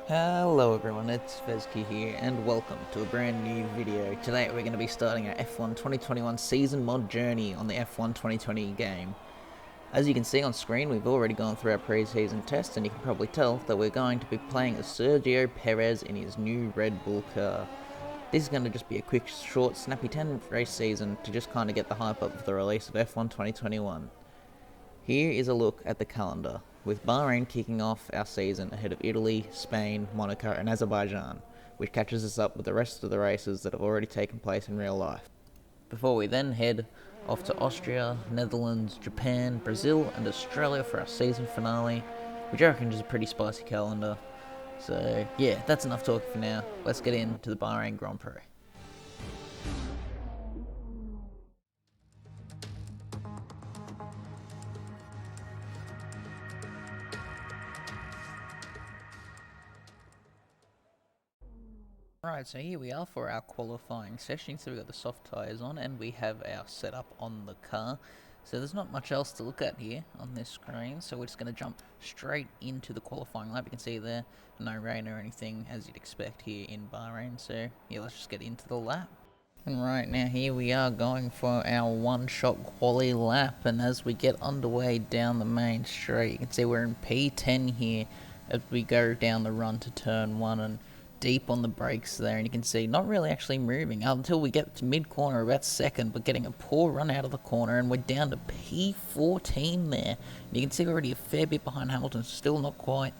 Hello everyone, it's Sergio here and welcome to a brand new video. Today we're going to be starting our F1 2021 season mod journey on the F1 2020 game. As you can see on screen, we've already gone through our pre-season test and you can probably tell that we're going to be playing as Sergio Perez in his new Red Bull car. This is going to just be a quick, short, snappy 10 race season to just kind of get the hype up for the release of F1 2021. Here is a look at the calendar, with Bahrain kicking off our season ahead of Italy, Spain, Monaco and Azerbaijan, which catches us up with the rest of the races that have already taken place in real life. Before we then head off to Austria, Netherlands, Japan, Brazil and Australia for our season finale, which I reckon is a pretty spicy calendar. So yeah, that's enough talking for now. Let's get into the Bahrain Grand Prix. Right, so here we are for our qualifying session. So we've got the soft tyres on and we have our setup on the car. So there's not much else to look at here on this screen. So we're just going to jump straight into the qualifying lap. You can see there, no rain or anything as you'd expect here in Bahrain. So yeah, let's just get into the lap. And right now here we are going for our one-shot quali lap. And as we get underway down the main straight, you can see we're in P10 here as we go down the run to turn 1 and deep on the brakes there, and you can see not really actually moving until we get to mid-corner, about second, but getting a poor run out of the corner, and we're down to P14 there. And you can see already a fair bit behind Hamilton, still not quite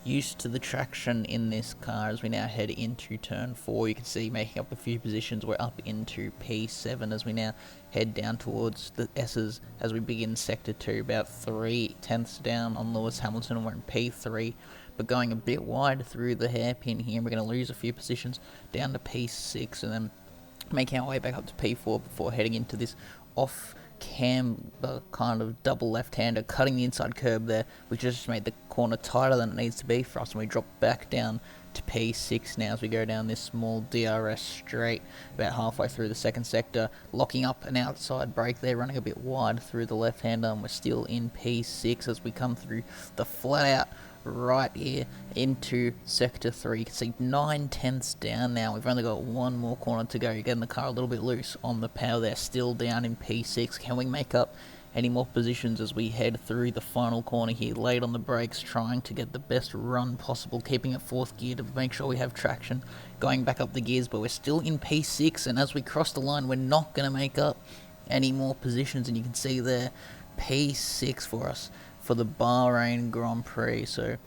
used to the traction in this car as we now head into turn 4. You can see making up a few positions, we're up into P7 as we now head down towards the S's as we begin sector 2, about 3/10 down on Lewis Hamilton, and we're in P3, but going a bit wide through the hairpin here. We're going to lose a few positions down to P6 and then making our way back up to P4 before heading into this off camber kind of double left-hander, cutting the inside curb there, which just made the corner tighter than it needs to be for us, and we drop back down to P6 now as we go down this small DRS straight about halfway through the second sector, locking up an outside brake there, running a bit wide through the left-hander, and we're still in P6 as we come through the flat-out right here into sector 3. You can see 9/10 down now. We've only got one more corner to go. You're getting the car a little bit loose on the power there, still down in P6. Can we make up any more positions as we head through the final corner here, late on the brakes, trying to get the best run possible, keeping it fourth gear to make sure we have traction, going back up the gears, but we're still in P6, and as we cross the line, we're not going to make up any more positions, and you can see there, P6 for us for the Bahrain Grand Prix, so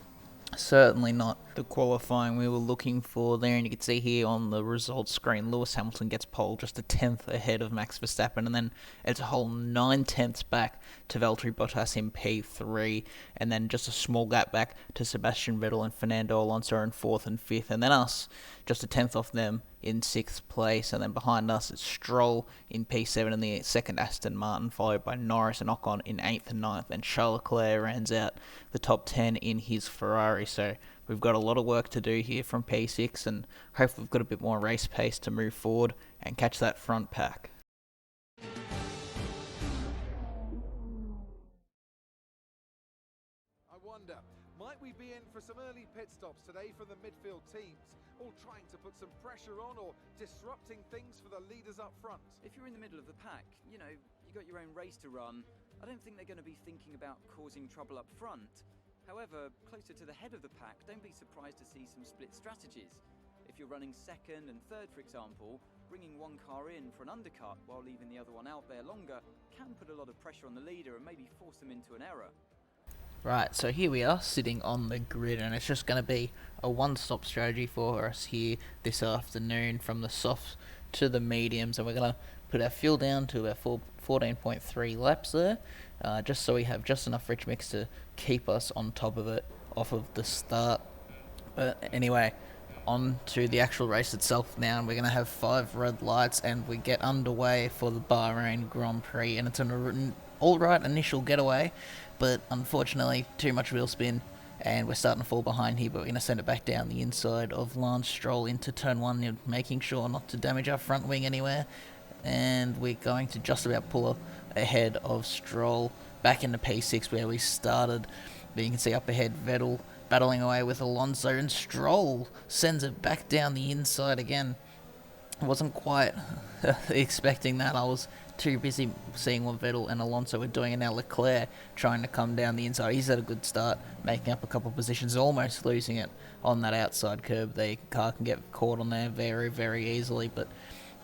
certainly not the qualifying we were looking for there. And you can see here on the results screen, Lewis Hamilton gets pole just a 10th ahead of Max Verstappen, and then it's a whole 9/10 back to Valtteri Bottas in P3, and then just a small gap back to Sebastian Vettel and Fernando Alonso in 4th and 5th, and then us just a 10th off them in 6th place, and then behind us it's Stroll in P7 and the second Aston Martin, followed by Norris and Ocon in 8th and 9th, and Charles Leclerc rounds out the top 10 in his Ferrari. So we've got a lot of work to do here from P6, and hopefully we've got a bit more race pace to move forward and catch that front pack. I wonder, might we be in for some early pit stops today from the midfield teams, all trying to put some pressure on or disrupting things for the leaders up front? If you're in the middle of the pack, you got your own race to run. I don't think they're going to be thinking about causing trouble up front. However, closer to the head of the pack, don't be surprised to see some split strategies. If you're running second and third, for example, bringing one car in for an undercut while leaving the other one out there longer can put a lot of pressure on the leader and maybe force them into an error. Right, so here we are sitting on the grid, and it's just going to be a one-stop strategy for us here this afternoon, from the softs to the mediums, and we're going to put our fuel down to about 14.3 laps there, just so we have just enough rich mix to keep us on top of it off of the start. But anyway, on to the actual race itself now, and we're going to have 5 red lights, and we get underway for the Bahrain Grand Prix, and it's an alright initial getaway, but unfortunately too much wheel spin, and we're starting to fall behind here, but we're going to send it back down the inside of Lance Stroll into turn 1, making sure not to damage our front wing anywhere, and we're going to just about pull ahead of Stroll back into P6 where we started. But you can see up ahead Vettel battling away with Alonso, and Stroll sends it back down the inside again. I wasn't quite expecting that. I was too busy seeing what Vettel and Alonso were doing, and now Leclerc trying to come down the inside. He's had a good start, making up a couple of positions, almost losing it on that outside curb. The car can get caught on there very, very easily, but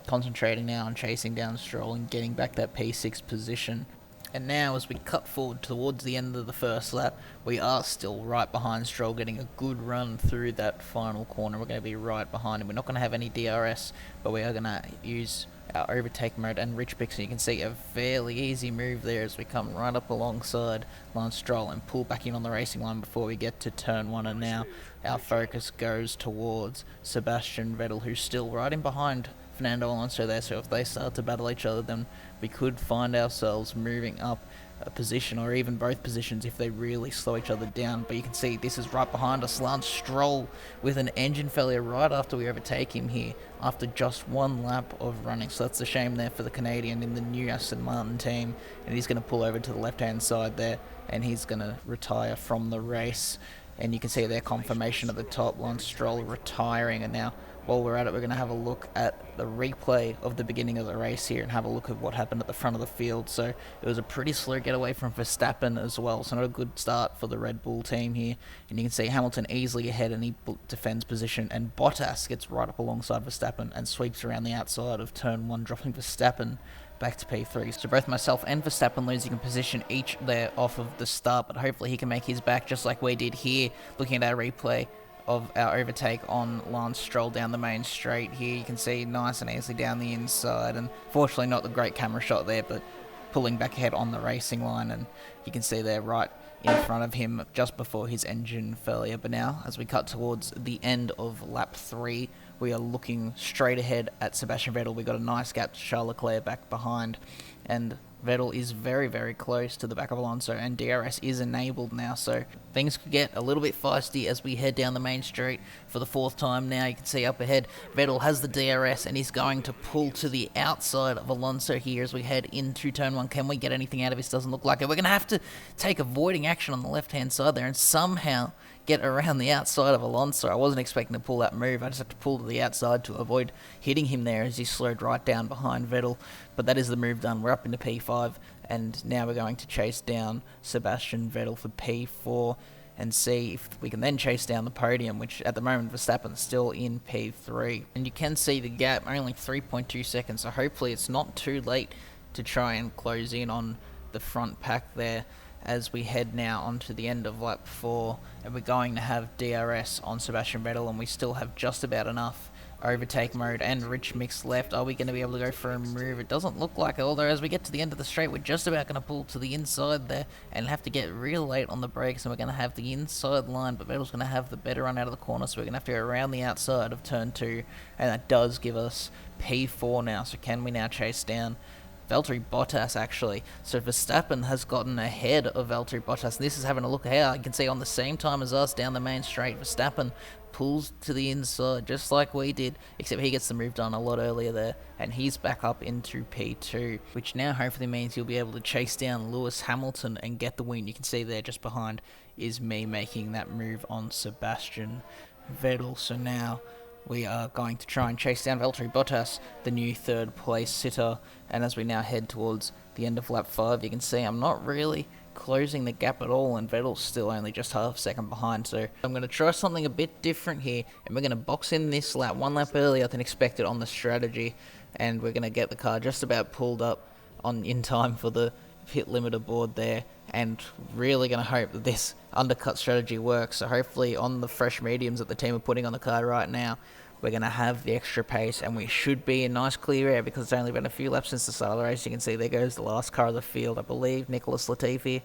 concentrating now on chasing down Stroll and getting back that P6 position. And now as we cut forward towards the end of the first lap, we are still right behind Stroll, getting a good run through that final corner. We're going to be right behind him. We're not going to have any DRS, but we are going to use our overtake mode and rich pick, so you can see a fairly easy move there as we come right up alongside Lance Stroll and pull back in on the racing line before we get to turn 1. And now our focus goes towards Sebastian Vettel, who's still right in behind Fernando Alonso there, so if they start to battle each other, then we could find ourselves moving up a position or even both positions if they really slow each other down. But you can see this is right behind us, Lance Stroll with an engine failure right after we overtake him here after just one lap of running. So that's a shame there for the Canadian in the new Aston Martin team, and he's going to pull over to the left hand side there and he's going to retire from the race. And you can see their confirmation at the top, Lance Stroll retiring. And now while we're at it, we're going to have a look at the replay of the beginning of the race here and have a look at what happened at the front of the field. So it was a pretty slow getaway from Verstappen as well, so not a good start for the Red Bull team here. And you can see Hamilton easily ahead and he defends position, and Bottas gets right up alongside Verstappen and sweeps around the outside of turn 1, dropping Verstappen back to P3. So both myself and Verstappen losing a position each there off of the start, but hopefully he can make his back just like we did here, looking at our replay of our overtake on Lance Stroll down the main straight here. You can see nice and easily down the inside, and fortunately not the great camera shot there, but pulling back ahead on the racing line, and you can see there right in front of him just before his engine failure. But now as we cut towards the end of lap 3, we are looking straight ahead at Sebastian Vettel. We got a nice gap to Charles Leclerc back behind, and Vettel is very, very close to the back of Alonso, and DRS is enabled now, so things could get a little bit feisty as we head down the main street for the 4th time now. You can see up ahead, Vettel has the DRS and he's going to pull to the outside of Alonso here as we head into turn 1. Can we get anything out of this? Doesn't look like it. We're going to have to take avoiding action on the left-hand side there and somehow get around the outside of Alonso. I wasn't expecting to pull that move. I just had to pull to the outside to avoid hitting him there as he slowed right down behind Vettel. But that is the move done. We're up into P5, and now we're going to chase down Sebastian Vettel for P4 and see if we can then chase down the podium, which at the moment Verstappen's still in P3. And you can see the gap, only 3.2 seconds, so hopefully it's not too late to try and close in on the front pack there as we head now onto the end of lap 4, and we're going to have DRS on Sebastian Vettel, and we still have just about enough overtake mode and rich mix left. Are we going to be able to go for a move? It doesn't look like it, although as we get to the end of the straight, we're just about going to pull to the inside there and have to get real late on the brakes, and we're going to have the inside line, but Vettel's going to have the better run out of the corner, so we're going to have to go around the outside of turn 2, and that does give us P4 now. So can we now chase down Valtteri Bottas actually? So Verstappen has gotten ahead of Valtteri Bottas. This is having a look ahead. You can see on the same time as us down the main straight, Verstappen pulls to the inside just like we did, except he gets the move done a lot earlier there, and he's back up into P2, which now hopefully means he'll be able to chase down Lewis Hamilton and get the win. You can see there just behind is me making that move on Sebastian Vettel. So now we are going to try and chase down Valtteri Bottas, the new 3rd place sitter. And as we now head towards the end of lap 5, you can see I'm not really closing the gap at all, and Vettel's still only just half a second behind. So I'm going to try something a bit different here, and we're going to box in this lap 1 lap earlier than expected on the strategy, and we're going to get the car just about pulled up in time for the pit limiter board there, and really going to hope that this undercut strategy works. So hopefully on the fresh mediums that the team are putting on the car right now, we're going to have the extra pace, and we should be in nice clear air because it's only been a few laps since the start of the race. You can see there goes the last car of the field, I believe, Nicholas Latifi.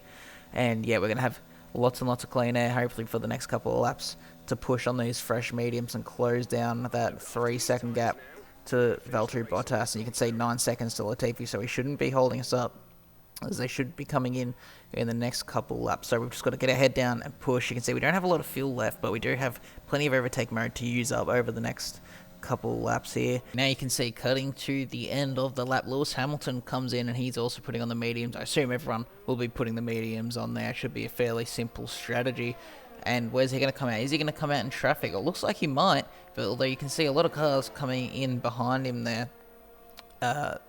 And yeah, we're going to have lots and lots of clean air, hopefully for the next couple of laps, to push on these fresh mediums and close down that 3-second gap to Valtteri Bottas. And you can see 9 seconds to Latifi, so he shouldn't be holding us up, as they should be coming in the next couple laps. So we've just got to get our head down and push. You can see we don't have a lot of fuel left, but we do have plenty of overtake mode to use up over the next couple laps here. Now you can see cutting to the end of the lap, Lewis Hamilton comes in and he's also putting on the mediums. I assume everyone will be putting the mediums on there. It should be a fairly simple strategy And where's he going to come out? Is he going to come out in traffic? It looks like he might, but although you can see a lot of cars coming in behind him there,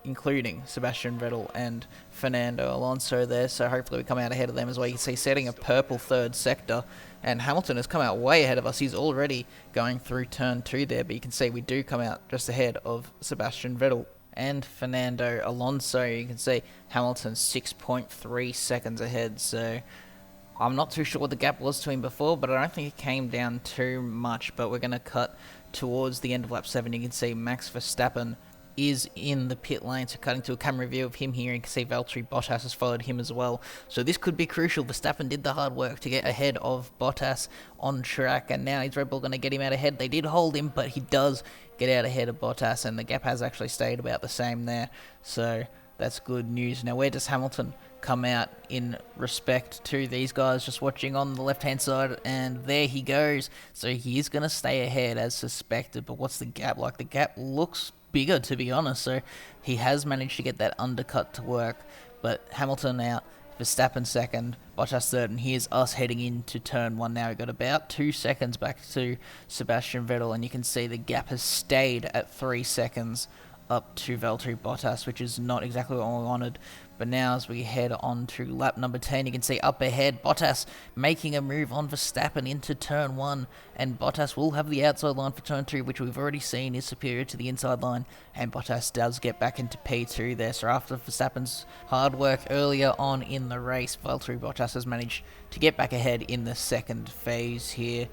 including Sebastian Vettel and Fernando Alonso there, so hopefully we come out ahead of them as well. You can see setting a purple third sector, and Hamilton has come out way ahead of us. He's already going through turn 2 there, but you can see we do come out just ahead of Sebastian Vettel and Fernando Alonso. You can see Hamilton 6.3 seconds ahead, so I'm not too sure what the gap was to him before, but I don't think it came down too much. But we're going to cut towards the end of lap 7. You can see Max Verstappen is in the pit lane, so cutting to a camera view of him here, you can see Valtteri Bottas has followed him as well. So this could be crucial. Verstappen did the hard work to get ahead of Bottas on track, and now is Red Bull going to get him out ahead? They did hold him, but he does get out ahead of Bottas, and the gap has actually stayed about the same there. So that's good news. Now, where does Hamilton come out in respect to these guys just watching on the left hand side? And there he goes. So he is going to stay ahead as suspected, but what's the gap like? The gap looks bigger, to be honest, so he has managed to get that undercut to work. But Hamilton out, Verstappen second, Bottas third, and here's us heading into turn 1 now. We've got about 2 seconds back to Sebastian Vettel, and you can see the gap has stayed at 3 seconds up to Valtteri Bottas, which is not exactly what we wanted. But now as we head on to lap number 10, you can see up ahead Bottas making a move on Verstappen into turn 1, and Bottas will have the outside line for turn 2, which we've already seen is superior to the inside line, and Bottas does get back into P2 there. So after Verstappen's hard work earlier on in the race, Valtteri Bottas has managed to get back ahead in the second phase here,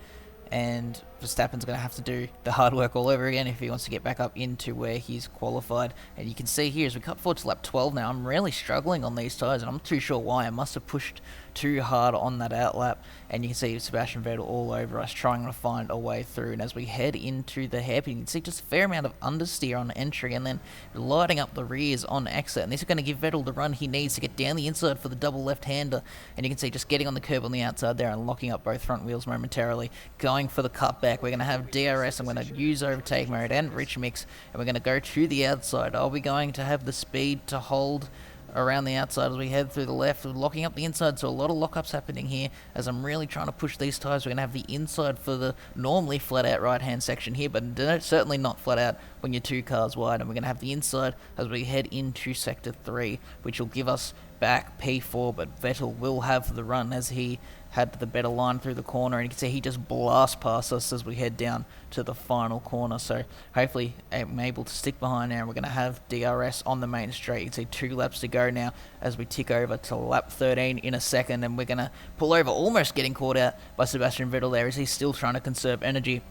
and Verstappen's going to have to do the hard work all over again if he wants to get back up into where he's qualified. And you can see here as we cut forward to lap 12 now, I'm really struggling on these tyres, and I'm not too sure why. I must have pushed too hard on that outlap, and you can see Sebastian Vettel all over us trying to find a way through. And as we head into the hairpin, you can see just a fair amount of understeer on entry and then lighting up the rears on exit, and this is going to give Vettel the run he needs to get down the inside for the double left-hander. And you can see just getting on the curb on the outside there and locking up both front wheels momentarily, going for the cutback. We're going to have DRS, I'm going to use overtake mode and rich mix, and we're going to go to the outside. Are we going to have the speed to hold around the outside as we head through the left, locking up the inside? So a lot of lockups happening here as I'm really trying to push these tyres. We're going to have the inside for the normally flat out right hand section here, but certainly not flat out when you're 2 cars wide. And we're going to have the inside as we head into sector 3, which will give us back P4, but Vettel will have the run as he had the better line through the corner, and you can see he just blasts past us as we head down to the final corner. So hopefully I'm able to stick behind now, and we're going to have DRS on the main straight. You can see 2 laps to go now as we tick over to lap 13 in a second, and we're going to pull over, almost getting caught out by Sebastian Vettel there as he's still trying to conserve energy.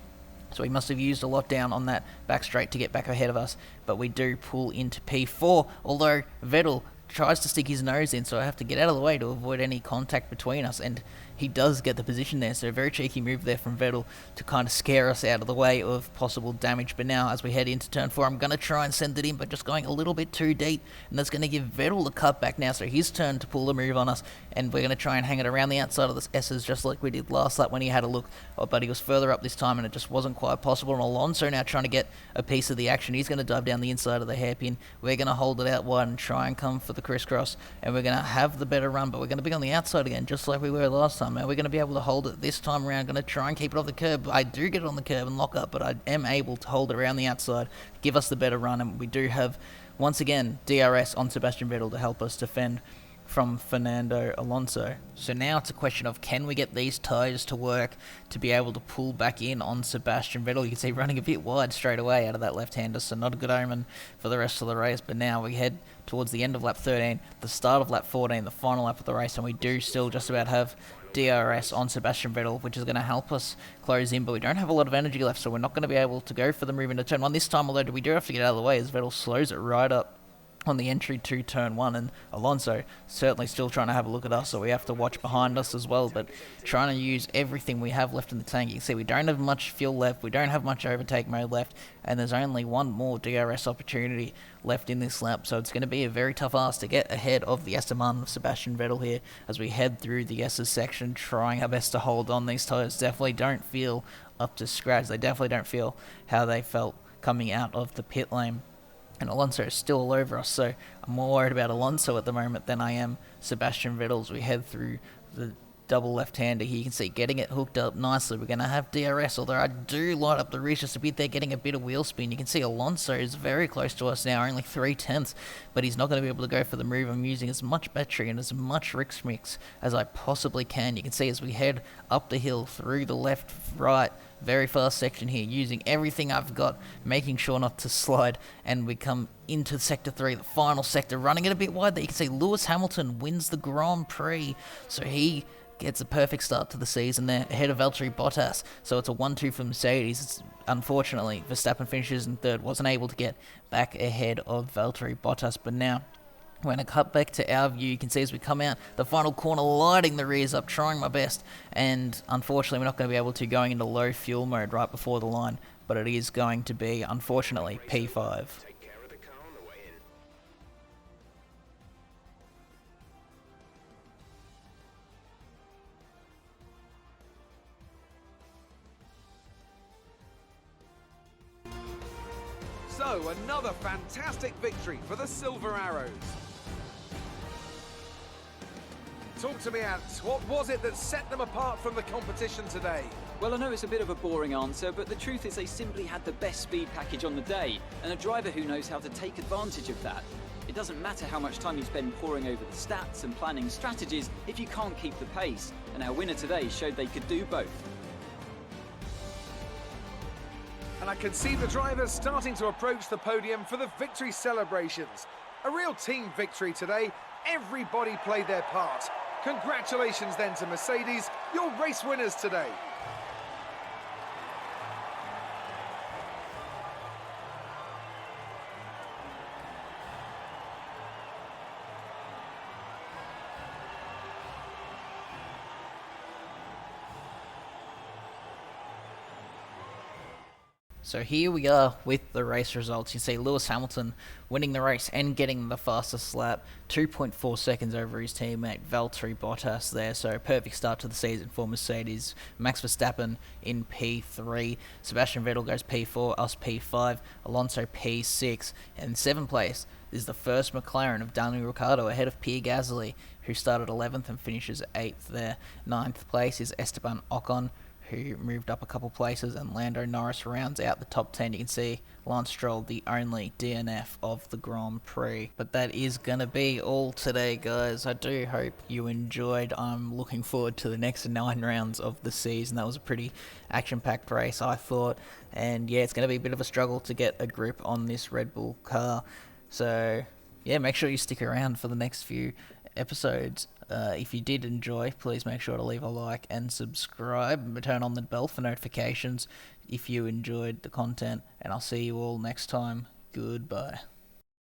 So he must have used a lot down on that back straight to get back ahead of us, but we do pull into P4, although Vettel tries to stick his nose in, so I have to get out of the way to avoid any contact between us, and he does get the position there. So a very cheeky move there from Vettel to kind of scare us out of the way of possible damage. But now as we head into turn 4, I'm going to try and send it in, but just going a little bit too deep, and that's going to give Vettel the cutback now, so his turn to pull the move on us, and we're going to try and hang it around the outside of the S's just like we did last lap when he had a look. But he was further up this time and it just wasn't quite possible. And Alonso now trying to get a piece of the action. He's going to dive down the inside of the hairpin. We're going to hold it out wide and try and come for the crisscross, and we're going to have the better run, but we're going to be on the outside again just like we were last time. Now we're going to be able to hold it this time around. Going to try and keep it off the curb. I do get it on the curb and lock up, but I am able to hold it around the outside, give us the better run, and we do have once again DRS on Sebastian Vettel to help us defend from Fernando Alonso. So now it's a question of, can we get these tyres to work to be able to pull back in on Sebastian Vettel? You can see running a bit wide straight away out of that left-hander, so not a good omen for the rest of the race. But now we head towards the end of lap 13, the start of lap 14, the final lap of the race, and we do still just about have DRS on Sebastian Vettel, which is going to help us close in, but we don't have a lot of energy left, so we're not going to be able to go for the move into turn 1 this time, although we do have to get out of the way as Vettel slows it right up on the entry to turn 1, and Alonso certainly still trying to have a look at us, so we have to watch behind us as well, but trying to use everything we have left in the tank. You can see we don't have much fuel left, we don't have much overtake mode left, and there's only one more DRS opportunity left in this lap, so it's going to be a very tough ask to get ahead of the Esteban of Sebastian Vettel here as we head through the S's section, trying our best to hold on. These tyres definitely don't feel up to scratch. They definitely don't feel how they felt coming out of the pit lane. And Alonso is still all over us, so I'm more worried about Alonso at the moment than I am Sebastian Vettel as we head through the double left-hander here. You can see getting it hooked up nicely. We're going to have DRS, although I do light up the rear just a bit there, getting a bit of wheel spin. You can see Alonso is very close to us now, only 3/10, but he's not going to be able to go for the move. I'm using as much battery and as much Rix mix as I possibly can. You can see as we head up the hill through the left, right, very fast section here, using everything I've got, making sure not to slide, and we come into Sector 3, the final sector, running it a bit wide there. You can see Lewis Hamilton wins the Grand Prix, so he gets a perfect start to the season there, ahead of Valtteri Bottas. So it's a 1-2 for Mercedes. Unfortunately, Verstappen finishes in third, wasn't able to get back ahead of Valtteri Bottas, but now when I cut back to our view, you can see as we come out the final corner, lighting the rears up, trying my best, and unfortunately we're not going to be able to, going into low fuel mode right before the line, but it is going to be, unfortunately, P5. So, another fantastic victory for the Silver Arrows. Talk to me, Ant. What was it that set them apart from the competition today? Well, I know it's a bit of a boring answer, but the truth is they simply had the best speed package on the day, and a driver who knows how to take advantage of that. It doesn't matter how much time you spend poring over the stats and planning strategies if you can't keep the pace, and our winner today showed they could do both. And I can see the drivers starting to approach the podium for the victory celebrations. A real team victory today. Everybody played their part. Congratulations then to Mercedes, your race winners today. So here we are with the race results. You see Lewis Hamilton winning the race and getting the fastest lap, 2.4 seconds over his teammate Valtteri Bottas there. So perfect start to the season for Mercedes. Max Verstappen in P3, Sebastian Vettel goes P4, us P5, Alonso P6, and 7th place is the first McLaren of Daniel Ricciardo ahead of Pierre Gasly, who started 11th and finishes 8th there. 9th place is Esteban Ocon, who moved up a couple places, and Lando Norris rounds out the top 10. You can see Lance Stroll, the only DNF of the Grand Prix. But that is going to be all today, guys. I do hope you enjoyed. I'm looking forward to the next 9 rounds of the season. That was a pretty action-packed race, I thought. And yeah, it's going to be a bit of a struggle to get a grip on this Red Bull car. So yeah, make sure you stick around for the next few episodes. If you did enjoy, please make sure to leave a like and subscribe, and turn on the bell for notifications if you enjoyed the content, and I'll see you all next time. Goodbye.